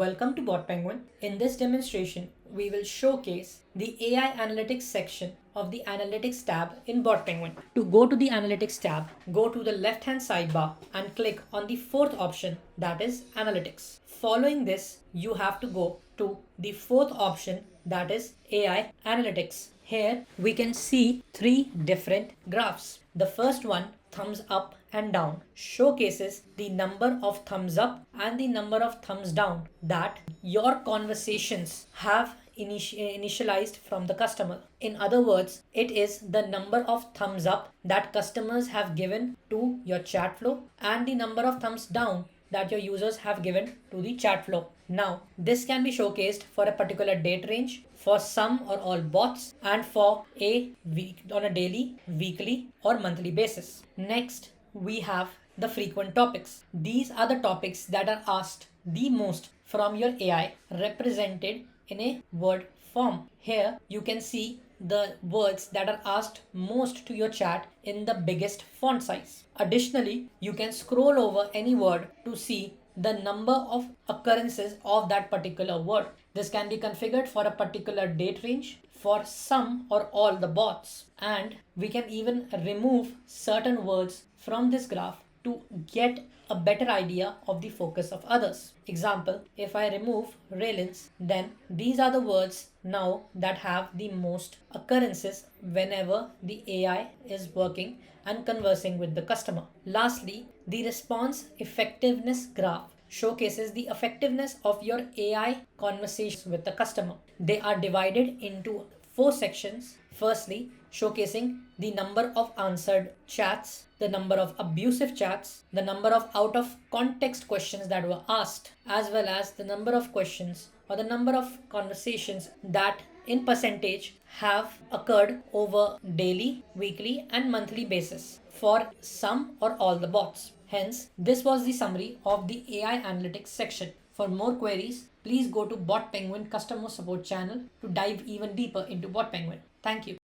Welcome to Bot Penguin. In this demonstration, we will showcase the AI Analytics section of the Analytics tab in Bot Penguin. To go to the Analytics tab, go to the left-hand sidebar and click on the fourth option, that is Analytics. Following this, you have to go to the fourth option, that is AI Analytics. Here we can see three different graphs. The first one, thumbs up and down, showcases the number of thumbs up and the number of thumbs down that your conversations have initialized from the customer. In other words, it is the number of thumbs up that customers have given to your chat flow and the number of thumbs down that your users have given to the chat flow. Now, this can be showcased for a particular date range, for some or all bots, and for a week on a daily, weekly, or monthly basis. Next, we have the frequent topics. These are the topics that are asked the most from your AI, represented in a word form. Here you can see the words that are asked most to your chat in the biggest font size. Additionally, you can scroll over any word to see the number of occurrences of that particular word. This can be configured for a particular date range, for some or all the bots, and we can even remove certain words from this graph to get a better idea of the focus of others. Example, if I remove Railins, then these are the words now that have the most occurrences whenever the AI is working and conversing with the customer. Lastly, the response effectiveness graph showcases the effectiveness of your AI conversations with the customer. They are divided into four sections. Firstly, showcasing the number of answered chats, the number of abusive chats, the number of out of context questions that were asked, as well as the number of questions or the number of conversations that in percentage have occurred over daily, weekly, and monthly basis for some or all the bots. Hence, this was the summary of the AI Analytics section. For more queries, please go to Bot Penguin customer support channel to dive even deeper into Bot Penguin. Thank you.